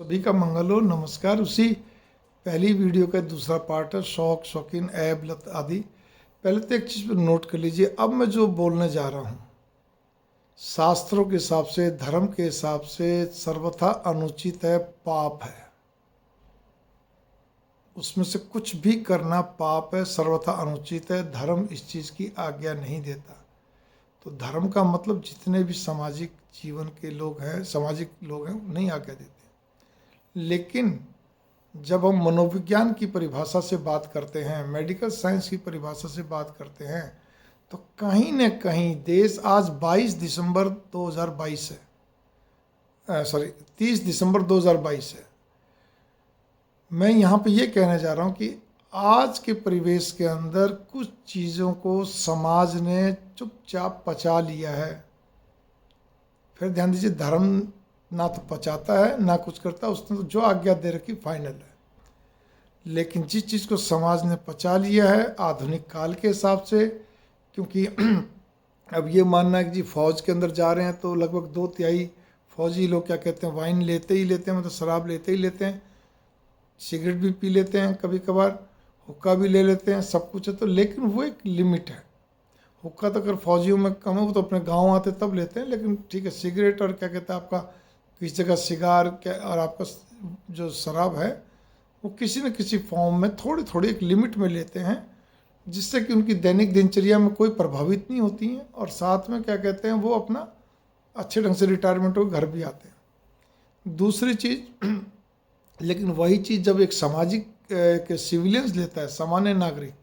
सभी का मंगल हो। नमस्कार। उसी पहली वीडियो का दूसरा पार्ट है शौक, शौकीन, ऐब, लत आदि। पहले तो एक चीज़ पर नोट कर लीजिए, अब मैं जो बोलने जा रहा हूँ शास्त्रों के हिसाब से, धर्म के हिसाब से सर्वथा अनुचित है, पाप है। उसमें से कुछ भी करना पाप है, सर्वथा अनुचित है। धर्म इस चीज़ की आज्ञा नहीं देता। तो धर्म का मतलब जितने भी सामाजिक जीवन के लोग हैं, सामाजिक लोग हैं, नहीं आज्ञा देते। लेकिन जब हम मनोविज्ञान की परिभाषा से बात करते हैं, मेडिकल साइंस की परिभाषा से बात करते हैं, तो कहीं न कहीं देश आज 22 दिसंबर 2022 है, सॉरी 30 दिसंबर 2022 है। मैं यहाँ पे ये कहने जा रहा हूँ कि आज के परिवेश के अंदर कुछ चीज़ों को समाज ने चुपचाप पचा लिया है। फिर ध्यान दीजिए, धर्म ना तो पचाता है ना कुछ करता, उसने तो जो आज्ञा दे रखी फाइनल है। लेकिन जिस चीज़ को समाज ने पचा लिया है आधुनिक काल के हिसाब से, क्योंकि अब ये मानना है कि जी फौज के अंदर जा रहे हैं तो लगभग 2/3 फौजी लोग क्या कहते हैं, वाइन लेते ही लेते हैं, मतलब शराब लेते ही लेते हैं, सिगरेट भी पी लेते हैं, कभी कभार हुक्का भी ले लेते हैं, सब कुछ है। तो लेकिन वो एक लिमिट है। हुक्का तो अगर फौजियों में कम है, वो तो अपने गाँव आते तब लेते हैं, लेकिन ठीक है, सिगरेट और क्या कहते हैं आपका किसी जगह सिगार क्या, और आपका जो शराब है वो किसी न किसी फॉर्म में थोड़ी थोड़ी एक लिमिट में लेते हैं, जिससे कि उनकी दैनिक दिनचर्या में कोई प्रभावित नहीं होती हैं, और साथ में क्या कहते हैं वो अपना अच्छे ढंग से रिटायरमेंट होकर घर भी आते हैं। दूसरी चीज़, लेकिन वही चीज़ जब एक सामाजिक के सिविलियंस लेता है, सामान्य नागरिक,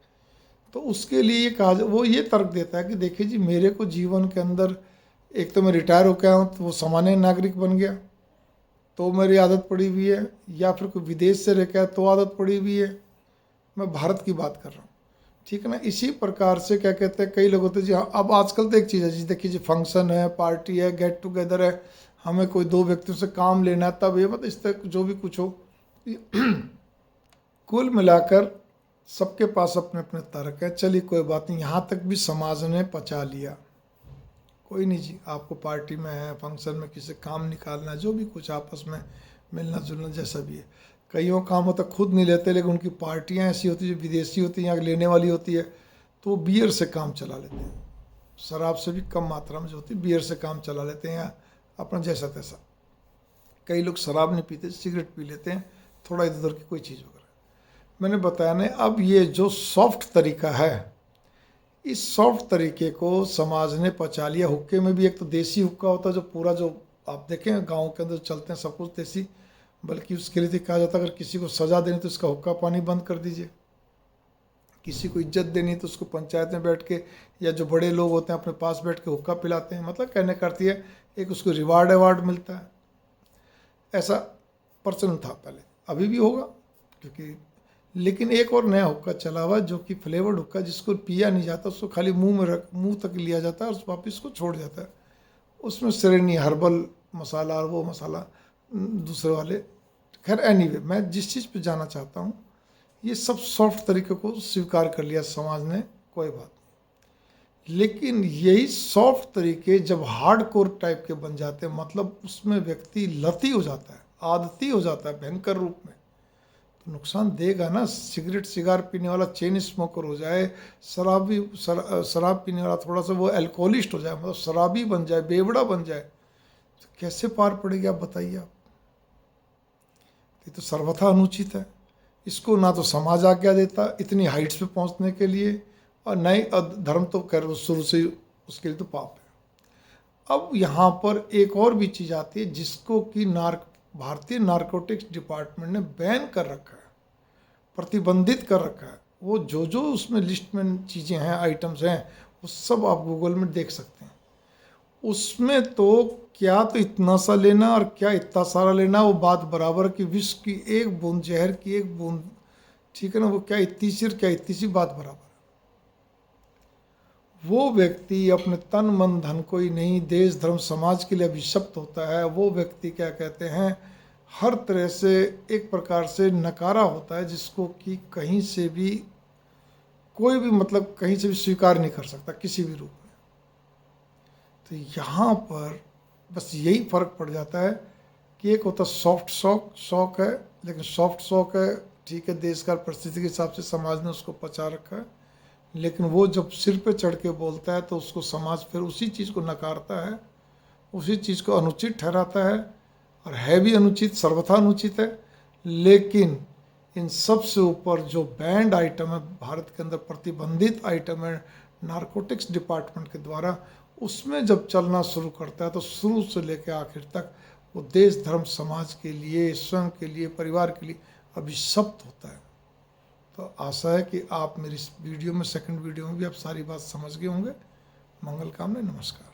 तो उसके लिए ये कहा वो ये तर्क देता है कि देखिए जी, मेरे को जीवन के अंदर एक तो मैं रिटायर होकर आया हूँ तो वो सामान्य नागरिक बन गया तो मेरी आदत पड़ी हुई है, या फिर कोई विदेश से रह के आया तो आदत पड़ी हुई है। मैं भारत की बात कर रहा हूँ, ठीक है ना। इसी प्रकार से क्या कहते हैं, कई लोग होते हैं जी हाँ, अब आजकल तो एक चीज़ है जी, देखिए जी फंक्शन है, पार्टी है, गेट टुगेदर है, हमें कोई 2 व्यक्तियों से काम लेना है, तब ये मतलब इस तरह जो भी कुछ हो कुल मिलाकर सबके पास अपने अपने तर्क है। चलिए कोई बात नहीं, यहाँ तक भी समाज ने पचा लिया। कोई नहीं जी, आपको पार्टी में है, फंक्शन में किसी काम निकालना है, जो भी कुछ आपस में मिलना जुलना जैसा भी है। कईयों काम होता खुद नहीं लेते, लेकिन उनकी पार्टियां ऐसी होती जो विदेशी होती हैं या लेने वाली होती है, तो वो बियर से काम चला लेते हैं। शराब से भी कम मात्रा में जो होती है, बियर से काम चला लेते हैं, या अपना जैसा तैसा। कई लोग शराब नहीं पीते, सिगरेट पी लेते हैं, थोड़ा इधर उधर की कोई चीज़ वगैरह। मैंने बताया नहीं, अब ये जो सॉफ्ट तरीका है, इस सॉफ्ट तरीके को समाज ने पचा लिया। हुक्के में भी एक तो देसी हुक्का होता है, जो पूरा जो आप देखें गांव के अंदर चलते हैं सब कुछ देसी, बल्कि उसके लिए कहा जाता है अगर किसी को सज़ा देनी तो इसका हुक्का पानी बंद कर दीजिए। किसी को इज्जत देनी तो उसको पंचायत में बैठ के, या जो बड़े लोग होते हैं अपने पास बैठ के हुक्का पिलाते हैं, मतलब कहने का अर्थ है एक उसको रिवार्ड अवार्ड मिलता है। ऐसा प्रचलन था पहले, अभी भी होगा, क्योंकि लेकिन एक और नया हुक्का चला हुआ जो कि फ्लेवर्ड हुक्का, जिसको पिया नहीं जाता, उसको खाली मुंह में रख, मुंह तक लिया जाता है और वापस को छोड़ जाता है। उसमें श्रेणी हर्बल मसाला और वो मसाला दूसरे वाले। खैर एनीवे, मैं जिस चीज़ पे जाना चाहता हूँ, ये सब सॉफ्ट तरीके को स्वीकार कर लिया समाज ने, कोई बात नहीं। लेकिन यही सॉफ्ट तरीके जब हार्ड कोर टाइप के बन जाते हैं, मतलब उसमें व्यक्ति लती हो जाता है, आदती हो जाता है भयंकर रूप में, तो नुकसान देगा ना। सिगरेट सिगार पीने वाला चेन स्मोकर हो जाए, शराब पीने वाला थोड़ा सा वो अल्कोहलिस्ट हो जाए, मतलब शराबी बन जाए, बेवड़ा बन जाए, तो कैसे पार पड़ेगी आप बताइए। आप ये तो सर्वथा अनुचित है। इसको ना तो समाज आज्ञा देता इतनी हाइट्स पे पहुंचने के लिए, और न ही धर्म तो कर शुरू से उसके लिए तो पाप है। अब यहाँ पर एक और भी चीज़ आती है जिसको कि भारतीय नारकोटिक्स डिपार्टमेंट ने बैन कर रखा है, प्रतिबंधित कर रखा है। वो जो जो उसमें लिस्ट में चीज़ें हैं, आइटम्स हैं, वो सब आप गूगल में देख सकते हैं। उसमें तो क्या तो इतना सा लेना और क्या इतना सारा लेना, वो बात बराबर की। विष की एक बूंद, जहर की एक बूंद, ठीक है ना, वो क्या इतनी सी और क्या इतनी सी, बात बराबर। वो व्यक्ति अपने तन मन धन को ही नहीं, देश धर्म समाज के लिए अभिशप्त होता है। वो व्यक्ति क्या कहते हैं, हर तरह से एक प्रकार से नकारा होता है, जिसको कि कहीं से भी कोई भी मतलब कहीं से भी स्वीकार नहीं कर सकता किसी भी रूप में। तो यहाँ पर बस यही फर्क पड़ जाता है कि एक होता सॉफ्ट शौक है, लेकिन सॉफ्ट शौक है ठीक है, देश का परिस्थिति के हिसाब से समाज ने उसको पचा रखा है, लेकिन वो जब सिर पे चढ़ के बोलता है तो उसको समाज फिर उसी चीज़ को नकारता है, उसी चीज़ को अनुचित ठहराता है, और है भी अनुचित, सर्वथा अनुचित है। लेकिन इन सब से ऊपर जो बैंड आइटम है, भारत के अंदर प्रतिबंधित आइटम है नारकोटिक्स डिपार्टमेंट के द्वारा, उसमें जब चलना शुरू करता है तो शुरू से लेकर आखिर तक वो देश धर्म समाज के लिए, स्वयं के लिए, परिवार के लिए अभिशप्त होता है। तो आशा है कि आप मेरी इस वीडियो में, सेकंड वीडियो में भी आप सारी बात समझ गए होंगे। मंगल कामना, नमस्कार।